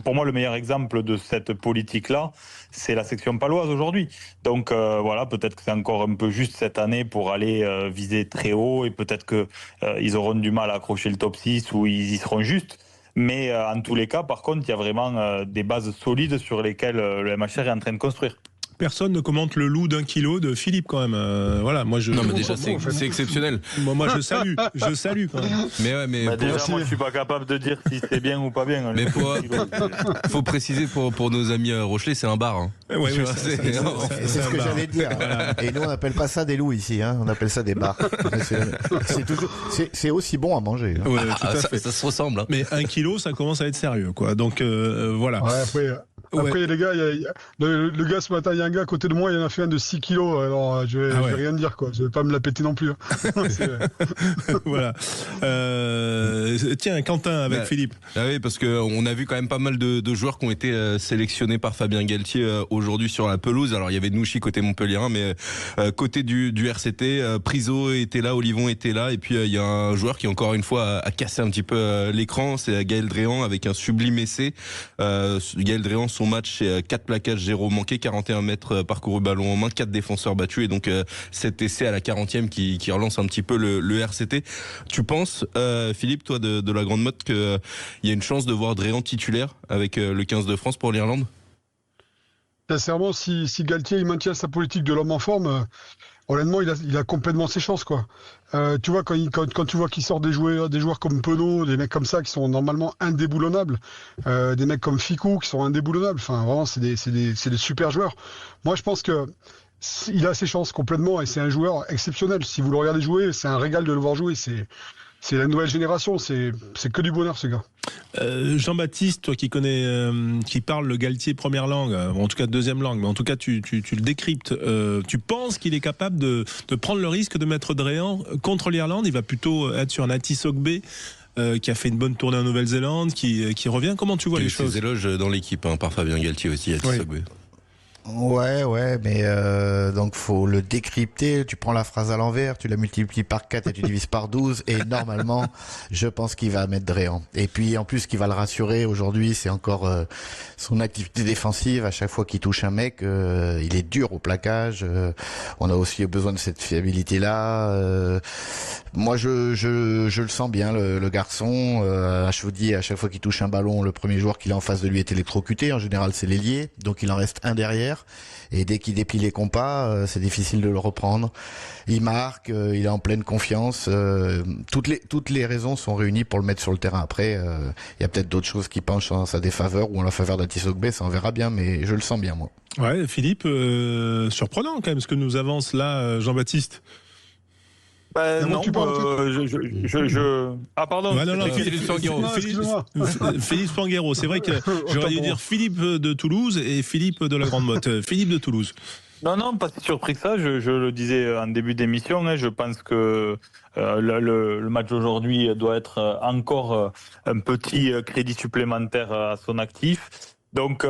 Pour moi le meilleur exemple de cette politique-là, c'est la section paloise aujourd'hui. Donc voilà, peut-être que c'est encore un peu juste cette année pour aller viser très haut et peut-être qu'ils auront du mal à accrocher le top 6 ou ils y seront justes. Mais en tous les cas, par contre, il y a vraiment des bases solides sur lesquelles le MHR est en train de construire. Personne ne commente le loup d'1 kilo de Philippe quand même. Voilà, moi je. Non mais déjà c'est exceptionnel. Moi je salue quand même. Mais déjà moi je suis pas capable de dire si c'est bien ou pas bien. Mais faut préciser pour nos amis Rochelais, c'est un bar. Hein. Ouais, c'est ce que j'allais dire. Et nous on n'appelle pas ça des loups ici, hein. On appelle ça des bars. C'est aussi bon à manger. Hein. Ouais, tout à fait. Ça se ressemble. Hein. Mais 1 kilo, ça commence à être sérieux, quoi. Donc voilà. Ouais, après les gars, le gars ce matin, il y a un gars à côté de moi, il en a fait un de 6 kilos. Alors je vais rien dire, quoi. Je vais pas me la péter non plus. Hein. Voilà. Tiens, Quentin avec Philippe. Ah oui, parce que on a vu quand même pas mal de joueurs qui ont été sélectionnés par Fabien Galtier aujourd'hui sur la pelouse. Alors il y avait Nouchi côté Montpellierin, mais côté du RCT, Priso était là, Olivon était là, et puis il y a un joueur qui encore une fois a cassé un petit peu l'écran, c'est Gaël Dréan avec un sublime essai. Gaël Dréan, son match, c'est 4 plaquages, 0 manqué, 41 mètres parcouru ballon en main, 4 défenseurs battus, et donc cet essai à la 40e qui relance un petit peu le RCT. Tu penses, Philippe, toi de la Grande Motte, qu'il y a une chance de voir Dréan titulaire avec le 15 de France pour l'Irlande? Sincèrement, si Galtier il maintient sa politique de l'homme en forme, honnêtement, il a complètement ses chances, quoi. Tu vois, quand tu vois qu'il sort des joueurs comme Penaud, des mecs comme ça qui sont normalement indéboulonnables, des mecs comme Ficou qui sont indéboulonnables. Enfin, vraiment, c'est des super joueurs. Moi, je pense que il a ses chances complètement et c'est un joueur exceptionnel. Si vous le regardez jouer, c'est un régal de le voir jouer. C'est la nouvelle génération, c'est que du bonheur, ce gars. Jean-Baptiste, toi qui connais, qui parle le Galtier première langue, en tout cas deuxième langue, mais en tout cas tu le décryptes. Tu penses qu'il est capable de prendre le risque de mettre Dréan contre l'Irlande? Il va plutôt être sur un Atis Ogbe qui a fait une bonne tournée en Nouvelle-Zélande, qui revient. Comment tu vois les choses? Des éloges dans l'équipe par Fabien Galtier aussi, Atis Ogbe. Ouais, mais donc faut le décrypter. Tu prends la phrase à l'envers, tu la multiplies par 4 et tu divises par 12, et normalement, je pense qu'il va mettre Dréan. Et puis en plus, ce qui va le rassurer aujourd'hui, c'est encore son activité défensive. À chaque fois qu'il touche un mec, il est dur au plaquage. On a aussi besoin de cette fiabilité-là. Moi, je le sens bien, le garçon. Je vous dis, à chaque fois qu'il touche un ballon, le premier joueur qu'il a en face de lui est électrocuté. En général, c'est l'ailier, donc il en reste un derrière. Et dès qu'il déplie les compas, c'est difficile de le reprendre. Il marque, il est en pleine confiance. Toutes les raisons sont réunies pour le mettre sur le terrain. Après, il y a peut-être d'autres choses qui penchent en sa défaveur ou en la faveur d'Atis Ogbe, ça on verra bien, mais je le sens bien, moi. Ouais, Philippe, surprenant quand même ce que nous avance là, Jean-Baptiste. Non, Ah pardon. Ouais, non, Philippe Spanghero. C'est vrai que j'aurais dû dire Philippe de Toulouse et Philippe de la Grande Motte. Philippe de Toulouse. Non, pas si surpris que ça. Je le disais en début d'émission. Je pense que le match d'aujourd'hui doit être encore un petit crédit supplémentaire à son actif. Donc c'est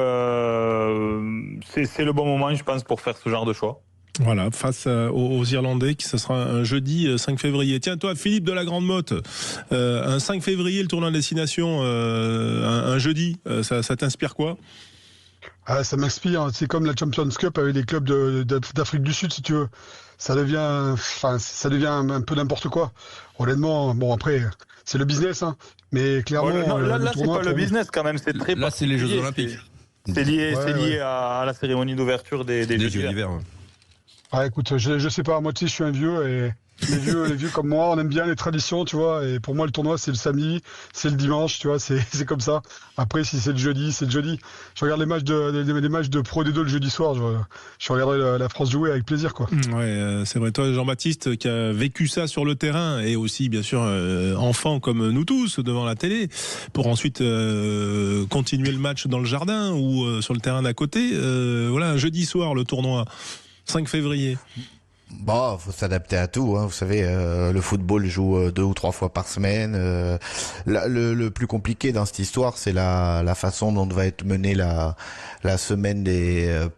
le bon moment, je pense, pour faire ce genre de choix. Voilà, face aux Irlandais, qui ce sera un jeudi 5 février. Tiens, toi, Philippe de la Grande Motte, un 5 février, le tournoi de destination, un jeudi, ça t'inspire quoi? Ça m'inspire. C'est comme la Champions Cup avec les clubs d'Afrique du Sud, si tu veux. Ça devient un peu n'importe quoi. Honnêtement, bon après, c'est le business, hein. Mais clairement, là c'est pas le business quand même. C'est très. Là, c'est les Jeux Olympiques. C'est lié à la cérémonie d'ouverture des Jeux d'hiver. Ouais. Ah, écoute, je sais pas, moi tu sais, je suis un vieux et les vieux comme moi, on aime bien les traditions, tu vois, et pour moi le tournoi c'est le samedi, c'est le dimanche, tu vois, c'est comme ça. Après si c'est le jeudi, c'est le jeudi. Je regarde les matchs de Pro D2 le jeudi soir, je regarderai la France jouer avec plaisir, quoi. Ouais, c'est vrai. Toi, Jean-Baptiste, qui a vécu ça sur le terrain et aussi bien sûr enfant comme nous tous devant la télé, pour ensuite continuer le match dans le jardin ou sur le terrain d'à côté. Voilà, un jeudi soir le tournoi. 5 février. Bon, faut s'adapter à tout, hein. Vous savez, le football joue 2 ou 3 fois par semaine. Le plus compliqué dans cette histoire, c'est la façon dont va être menée la semaine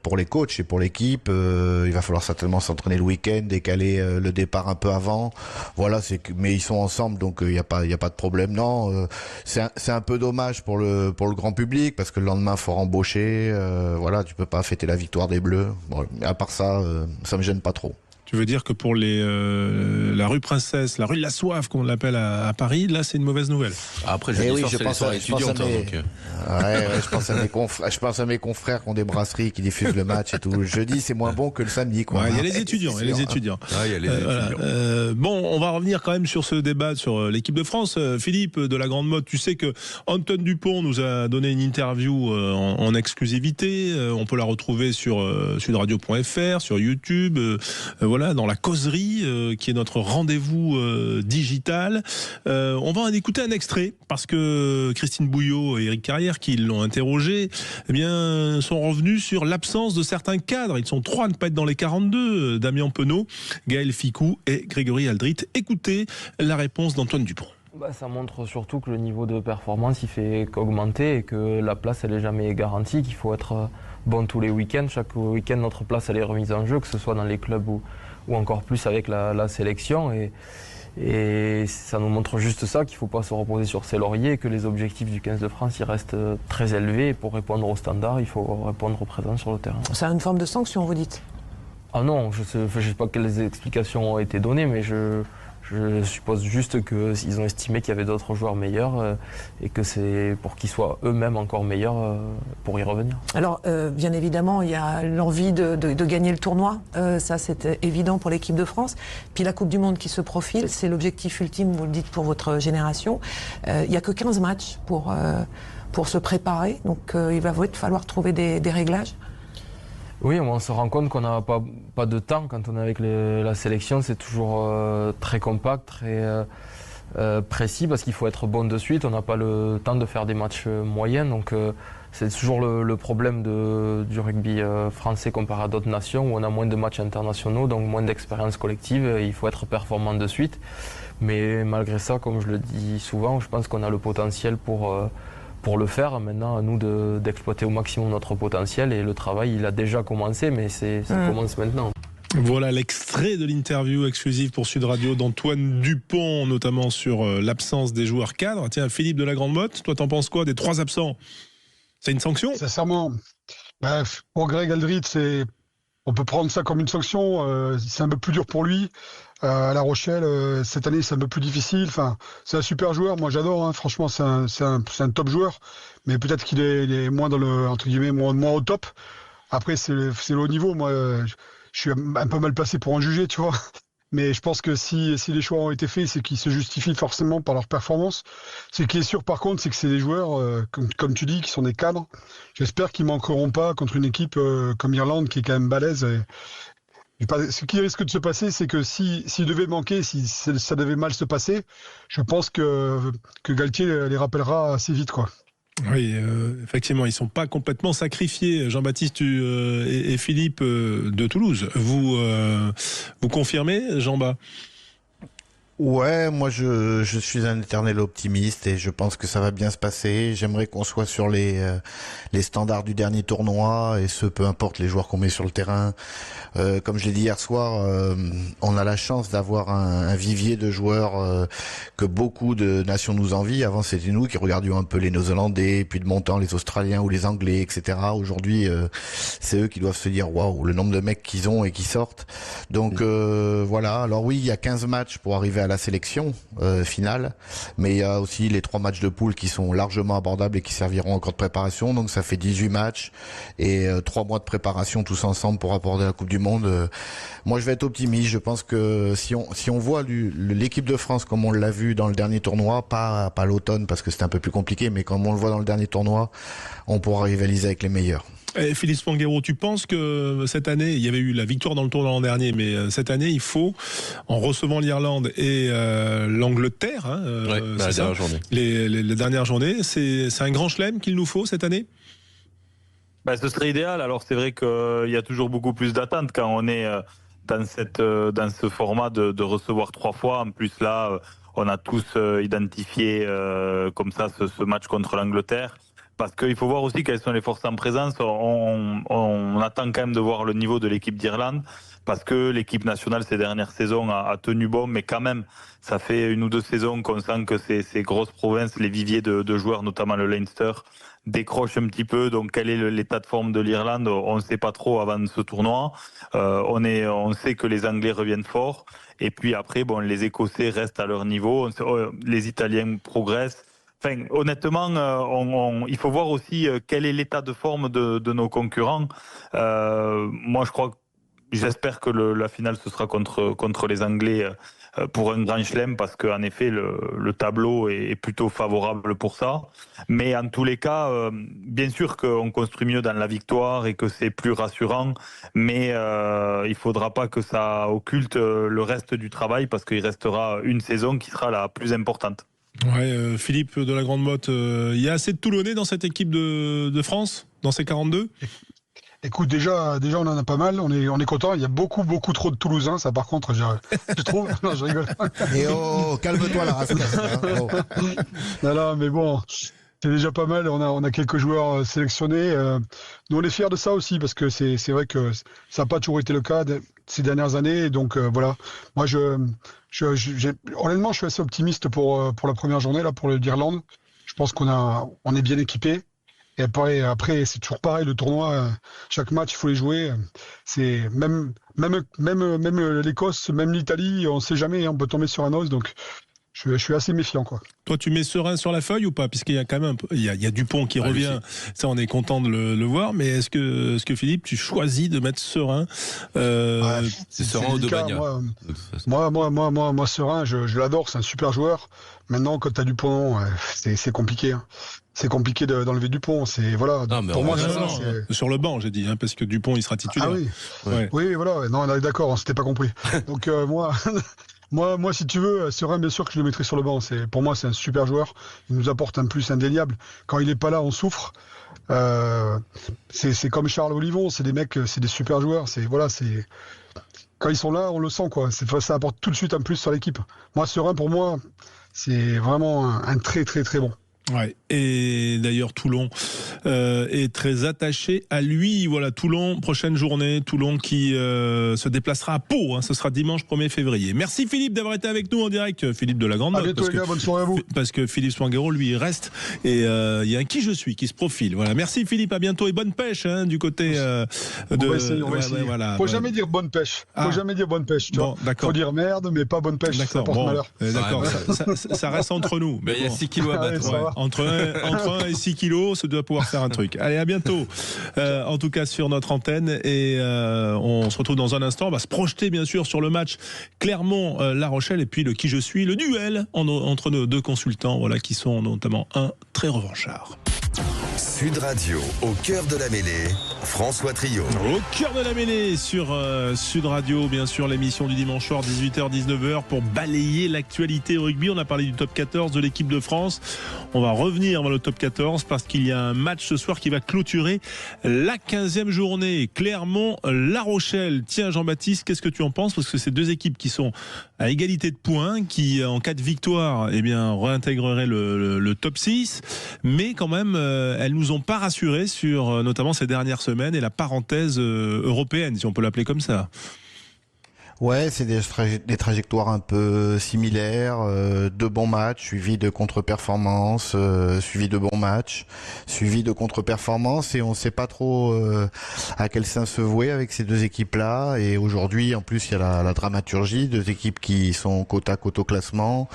pour les coachs et pour l'équipe. Il va falloir certainement s'entraîner le week-end, décaler le départ un peu avant. Voilà, mais ils sont ensemble, donc il y a pas de problème. Non, c'est un peu dommage pour le grand public parce que le lendemain faut embaucher. Voilà, tu peux pas fêter la victoire des Bleus. Bon, à part ça, ça me gêne pas trop. Tu veux dire que pour la rue Princesse, la rue de la Soif, comme on l'appelle à Paris, là, c'est une mauvaise nouvelle. Après, je pense à étudiante. Je pense à mes confrères qui ont des brasseries, qui diffusent le match et tout. Le jeudi, c'est moins bon que le samedi, quoi. Il y a les étudiants. Bon, on va revenir quand même sur ce débat sur l'équipe de France. Philippe de la Grande Motte, tu sais que Antoine Dupont nous a donné une interview en exclusivité. On peut la retrouver sur sudradio.fr, sur YouTube. Voilà, dans la causerie, qui est notre rendez-vous digital. On va en écouter un extrait, parce que Christine Bouillot et Éric Carrière, qui l'ont interrogé, eh bien, sont revenus sur l'absence de certains cadres. Ils sont 3 à ne pas être dans les 42, Damien Penaud, Gaël Ficou et Grégory Aldrit. Écoutez la réponse d'Antoine Dupont. Ça montre surtout que le niveau de performance il fait qu'augmenter et que la place elle est jamais garantie, qu'il faut être bon tous les week-ends. Chaque week-end notre place elle est remise en jeu, que ce soit dans les clubs ou encore plus avec la sélection, et ça nous montre juste ça, qu'il ne faut pas se reposer sur ses lauriers et que les objectifs du 15 de France ils restent très élevés, et pour répondre aux standards il faut répondre aux présents sur le terrain. C'est une forme de sanction, vous dites? Ah non, je sais pas quelles explications ont été données, mais je suppose juste qu'ils ont estimé qu'il y avait d'autres joueurs meilleurs et que c'est pour qu'ils soient eux-mêmes encore meilleurs pour y revenir. Alors, bien évidemment, il y a l'envie de gagner le tournoi. Ça, c'est évident pour l'équipe de France. Puis la Coupe du Monde qui se profile, c'est l'objectif ultime, vous le dites, pour votre génération. Il n'y a que 15 matchs pour se préparer. Donc, il va falloir trouver des réglages. Oui, on se rend compte qu'on n'a pas de temps quand on est avec la sélection. C'est toujours très compact, très précis, parce qu'il faut être bon de suite. On n'a pas le temps de faire des matchs moyens. Donc c'est toujours le problème du rugby français comparé à d'autres nations, où on a moins de matchs internationaux, donc moins d'expérience collective. Il faut être performant de suite. Mais malgré ça, comme je le dis souvent, je pense qu'on a le potentiel pour le faire. Maintenant, à nous d'exploiter au maximum notre potentiel, et le travail, il a déjà commencé, mais ça commence maintenant. Voilà l'extrait de l'interview exclusive pour Sud Radio d'Antoine Dupont, notamment sur l'absence des joueurs cadres. Tiens, Philippe de la Grande Motte, toi t'en penses quoi des 3 absents? C'est une sanction? Sincèrement, pour Greg Aldrit, on peut prendre ça comme une sanction. C'est un peu plus dur pour lui. À La Rochelle, cette année, c'est un peu plus difficile. Enfin, c'est un super joueur. Moi, j'adore. Hein. Franchement, c'est un top joueur. Mais peut-être qu'il est moins dans le, entre guillemets, moins au top. Après, c'est le haut niveau. Moi, je suis un peu mal placé pour en juger, tu vois. Mais je pense que si les choix ont été faits, c'est qu'ils se justifient forcément par leur performance. Ce qui est sûr, par contre, c'est que c'est des joueurs, comme tu dis, qui sont des cadres. J'espère qu'ils manqueront pas contre une équipe comme l'Irlande, qui est quand même balèze. Ce qui risque de se passer, c'est que s'il devait manquer, si ça devait mal se passer, je pense que Galtier les rappellera assez vite, quoi. Oui, effectivement, ils ne sont pas complètement sacrifiés. Jean-Baptiste et Philippe de Toulouse, vous confirmez, Jean-Baptiste? Ouais, moi je suis un éternel optimiste et je pense que ça va bien se passer. J'aimerais qu'on soit sur les standards du dernier tournoi, et ce peu importe les joueurs qu'on met sur le terrain. Comme je l'ai dit hier soir, on a la chance d'avoir un vivier de joueurs que beaucoup de nations nous envient. Avant, c'était nous qui regardions un peu les Néo-Zélandais, puis de mon temps les Australiens ou les Anglais, etc. Aujourd'hui, c'est eux qui doivent se dire waouh, le nombre de mecs qu'ils ont et qui sortent. Donc voilà. Alors oui, il y a 15 matchs pour arriver à la sélection finale, mais il y a aussi les 3 matchs de poule qui sont largement abordables et qui serviront encore de préparation. Donc ça fait 18 matchs et 3 mois de préparation tous ensemble pour aborder la Coupe du Monde. Moi, je vais être optimiste. Je pense que si on voit l'équipe de France comme on l'a vu dans le dernier tournoi, pas l'automne parce que c'était un peu plus compliqué, mais comme on le voit dans le dernier tournoi, on pourra rivaliser avec les meilleurs. Philippe Spanghero, tu penses que cette année, il y avait eu la victoire dans le tournoi l'an dernier, mais cette année, il faut, en recevant l'Irlande et l'Angleterre, les dernières journées, c'est un grand chelem qu'il nous faut cette année? Ce serait idéal. Alors c'est vrai qu'il y a toujours beaucoup plus d'attentes quand on est dans ce format de recevoir 3 fois. En plus là, on a tous identifié comme ça ce match contre l'Angleterre. Parce qu'il faut voir aussi quelles sont les forces en présence. On attend quand même de voir le niveau de l'équipe d'Irlande, parce que l'équipe nationale ces dernières saisons a tenu bon, mais quand même, ça fait 1 ou 2 saisons qu'on sent que ces grosses provinces, les viviers de joueurs, notamment le Leinster, décrochent un petit peu. Donc quel est l'état de forme de l'Irlande? On ne sait pas trop avant ce tournoi. On sait que les Anglais reviennent forts. Et puis après, bon, les Écossais restent à leur niveau. Les Italiens progressent. Enfin, honnêtement, il faut voir aussi quel est l'état de forme de nos concurrents. Moi, j'espère que la finale ce sera contre les Anglais pour un grand chelem, parce qu'en effet le tableau est plutôt favorable pour ça. Mais en tous les cas, bien sûr qu'on construit mieux dans la victoire et que c'est plus rassurant, mais il faudra pas que ça occulte le reste du travail, parce qu'il restera une saison qui sera la plus importante. Ouais, Philippe de la Grande Motte, il y a assez de Toulonnais dans cette équipe de France, dans ces 42 ? Écoute, déjà, on en a pas mal. On est content. Il y a beaucoup trop de Toulousains. Ça, par contre, je trouve. Non, je rigole. Et calme-toi la rascasse. Non, mais bon, c'est déjà pas mal. On a quelques joueurs sélectionnés. Nous, on est fiers de ça aussi, parce que c'est vrai que ça n'a pas toujours été le cas ces dernières années. Donc voilà. Moi, honnêtement, je suis assez optimiste pour la première journée là, pour l'Irlande. Je pense on est bien équipé. Et après, c'est toujours pareil, le tournoi, chaque match, il faut les jouer. C'est même l'Écosse, même l'Italie, on ne sait jamais, on peut tomber sur un os, donc je suis assez méfiant, quoi. Toi, tu mets Serein sur la feuille ou pas? Puisqu'il y a quand même il y a Dupont qui revient, ça on est content de le voir, mais est-ce que Philippe, tu choisis de mettre Serein c'est Serein ou Debagna. Moi, Serein, je l'adore, c'est un super joueur. Maintenant, quand tu as Dupont, c'est compliqué. Hein. C'est compliqué d'enlever Dupont. Voilà. Non, mais pour moi, c'est sur le banc, j'ai dit, parce que Dupont, il sera titulaire. Ah oui. Ouais. Oui, voilà. Non, d'accord, on s'était pas compris. Donc moi, si tu veux, Serein, bien sûr que je le mettrai sur le banc. Pour moi, c'est un super joueur. Il nous apporte un plus indéniable. Quand il est pas là, on souffre. C'est comme Charles Olivon. C'est des mecs, c'est des super joueurs. Quand ils sont là, on le sent, quoi. Ça apporte tout de suite un plus sur l'équipe. Moi, Serein, pour moi, c'est vraiment un très, très, très bon. Ouais. Et d'ailleurs Toulon est très attaché à lui. Voilà, Toulon, prochaine journée, Toulon qui se déplacera à Pau, hein, ce sera dimanche 1er février. Merci Philippe d'avoir été avec nous en direct, Philippe de la Grande Motte. À bientôt les gars, bonne soirée à vous. Parce que Philippe Soinguero, lui, il reste et il y a un qui je suis qui se profile. Voilà, merci Philippe, à bientôt et bonne pêche, hein, du côté on va essayer. Voilà, faut jamais dire bonne pêche. Faut jamais dire bonne pêche. Tu vois. D'accord. Faut dire merde, mais pas bonne pêche. Ça porte malheur. D'accord, ça reste entre nous. Mais il y a 6 kilos à battre. Entre 1 et 6 kilos, ça doit pouvoir faire un truc. Allez, à bientôt. En tout cas, sur notre antenne. Et on se retrouve dans un instant. On va se projeter, bien sûr, sur le match Clermont-La Rochelle. Et puis, le qui je suis, le duel entre nos deux consultants, voilà, qui sont notamment un très revanchard. Sud Radio, au cœur de la mêlée, François Trio. Au cœur de la mêlée sur Sud Radio, bien sûr, l'émission du dimanche soir, 18h-19h, pour balayer l'actualité au rugby. On a parlé du top 14 de l'équipe de France. On va revenir dans le top 14 parce qu'il y a un match ce soir qui va clôturer la 15e journée. Clermont-La Rochelle. Tiens, Jean-Baptiste, qu'est-ce que tu en penses? Parce que c'est deux équipes qui sont à égalité de points, qui, en cas de victoire, eh bien, réintégreraient le top 6. Mais quand même, elles nous ont pas rassurés sur notamment ces dernières semaines et la parenthèse européenne, si on peut l'appeler comme ça. Ouais, c'est des trajectoires un peu similaires, de bons matchs, suivis de contre-performances, suivis de bons matchs, suivis de contre-performances, et on sait pas trop à quel sein se vouer avec ces deux équipes-là. Et aujourd'hui, en plus, il y a la dramaturgie, deux équipes qui sont côte à côte au classement.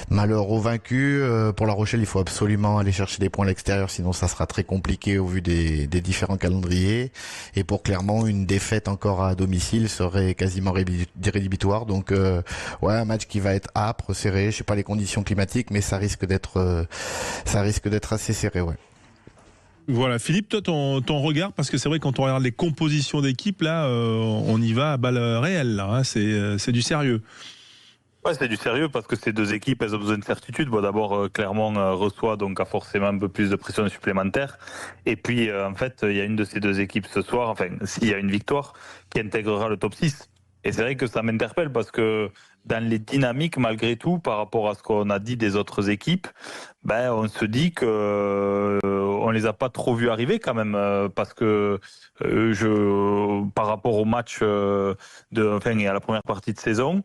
Malheur aux vaincus. Pour La Rochelle, il faut absolument aller chercher des points à l'extérieur, sinon ça sera très compliqué au vu des différents calendriers. Et pour Clermont, une défaite encore à domicile serait quasiment rédhibitoire. Donc un match qui va être âpre, serré. Je sais pas les conditions climatiques, mais ça risque d'être assez serré, ouais. Voilà, Philippe, toi ton regard, parce que c'est vrai quand on regarde les compositions d'équipe là, on y va à balles réelles là, hein, c'est du sérieux. Ouais, c'est du sérieux parce que ces deux équipes, elles ont besoin de certitude. Bon, d'abord, Clermont reçoit, donc a forcément un peu plus de pression supplémentaire. Et puis, en fait, il y a une de ces deux équipes ce soir, enfin, s'il y a une victoire, qui intégrera le top 6. Et c'est vrai que ça m'interpelle parce que dans les dynamiques, malgré tout, par rapport à ce qu'on a dit des autres équipes, on se dit que on les a pas trop vus arriver quand même, parce que par rapport au match et à la première partie de saison,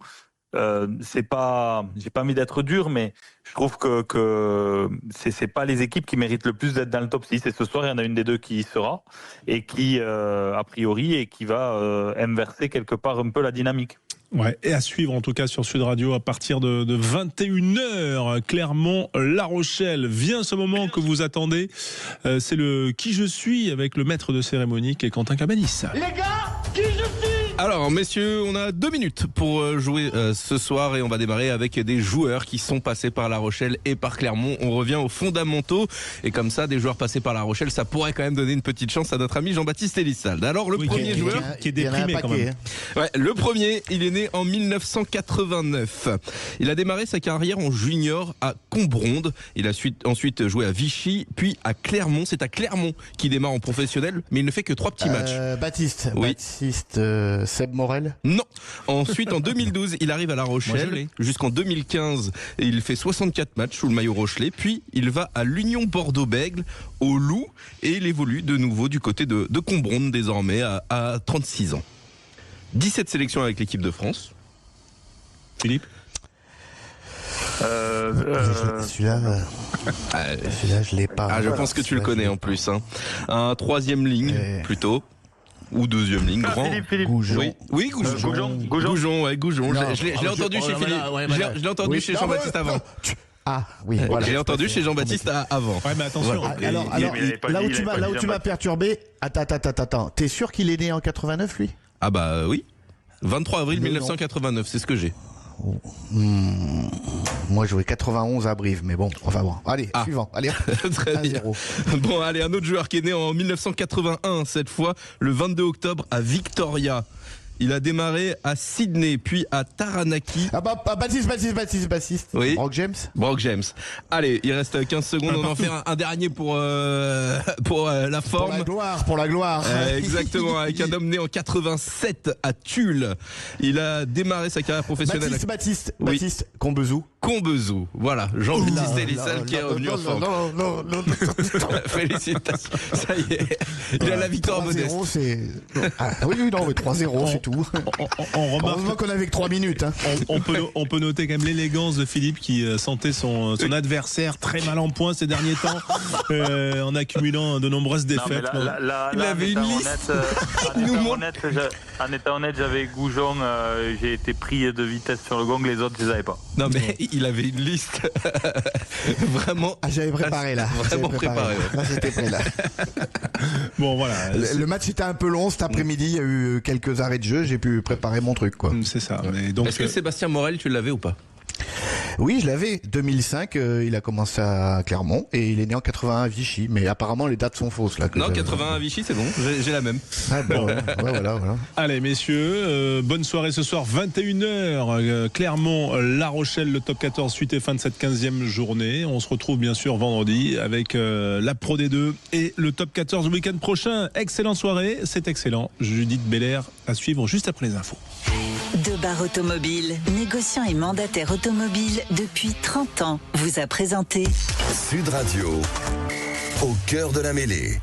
j'ai pas envie d'être dur, mais je trouve que c'est pas les équipes qui méritent le plus d'être dans le top 6. Et ce soir, il y en a une des deux qui y sera et qui, a priori, et qui va inverser quelque part un peu la dynamique. Ouais, et à suivre en tout cas sur Sud Radio à partir de 21h, Clermont-La Rochelle. Vient ce moment que vous attendez, c'est le Qui je suis avec le maître de cérémonie qui est Quentin Cabanis. Les gars, qui je suis ? Alors messieurs, on a 2 minutes pour jouer ce soir et on va démarrer avec des joueurs qui sont passés par La Rochelle et par Clermont. On revient aux fondamentaux et comme ça, des joueurs passés par La Rochelle, ça pourrait quand même donner une petite chance à notre ami Jean-Baptiste Elissalde. Alors le premier joueur qui est déprimé quand même. Ouais, le premier, il est né en 1989. Il a démarré sa carrière en junior à Combronde. Il a ensuite joué à Vichy, puis à Clermont. C'est à Clermont qu'il démarre en professionnel, mais il ne fait que 3 petits matchs. Baptiste Seb Morel. Non. Ensuite, en 2012, il arrive à La Rochelle. Jusqu'en 2015, il fait 64 matchs sous le maillot rochelais. Puis, il va à l'Union Bordeaux-Bègles, au Loup, et il évolue de nouveau du côté de Combronde, désormais, à 36 ans. 17 sélections avec l'équipe de France. Philippe. Celui-là, je l'ai pas. Je pense que tu le connais en plus. Un 3e ligne, plutôt. Ou 2e ligne, grand. Philippe. Goujon. Oui, Goujon. Goujon. Je l'ai entendu chez Philippe. Je l'ai entendu chez Jean-Baptiste avant. Ah oui, voilà. Je l'ai entendu chez Jean-Baptiste avant. Ouais, mais attention. Alors, là où tu m'as perturbé, attends. T'es sûr qu'il est né en 89, lui ? Ah bah oui. 23 avril 1989, c'est ce que j'ai. Moi, je jouais 91 à Brive, mais bon, on va voir. Allez, suivant. Allez, très bien. 0. Bon, allez, un autre joueur qui est né en 1981, cette fois, le 22 octobre à Victoria. Il a démarré à Sydney, puis à Taranaki. Baptiste. Oui. Brock James. Allez, il reste 15 secondes. On en fait un dernier pour la forme. Pour la gloire. Exactement, avec un homme né en 87 à Tulle. Il a démarré sa carrière professionnelle. Baptiste. Combezou. Voilà, Jean-Baptiste Elissalde qui est revenu en forme. Non. Félicitations. Ça y est. Il a la victoire modeste. Oui, mais 3-0, c'est tout. On remarque heureusement qu'on avait que 3 minutes. On peut noter quand même l'élégance de Philippe qui sentait son adversaire très mal en point ces derniers temps, en accumulant de nombreuses défaites. Il avait une liste. En étant honnête, j'avais Goujon, j'ai été pris de vitesse sur le gong, les autres je les avais pas. Non mais il avait une liste vraiment. J'avais préparé là. Vraiment préparé. Là, j'étais prêt là. Bon voilà. Le match était un peu long cet après-midi, il y a eu quelques arrêts de jeu, j'ai pu préparer mon truc quoi. C'est ça. Mais donc, est-ce que Sébastien Morel, tu l'avais ou pas ? Oui, je l'avais. 2005, il a commencé à Clermont et il est né en 81 à Vichy. Mais apparemment, les dates sont fausses là. Non, 81 à Vichy, c'est bon. J'ai la même. Ah, bon, voilà. Allez, messieurs, bonne soirée ce soir, 21h. Clermont-La Rochelle, le top 14, suite et fin de cette 15e journée. On se retrouve bien sûr vendredi avec la Pro D2 et le top 14 le week-end prochain. Excellente soirée, c'est excellent. Judith Belair à suivre juste après les infos. Debar Automobile, négociant et mandataire automobile depuis 30 ans, vous a présenté Sud Radio, au cœur de la mêlée.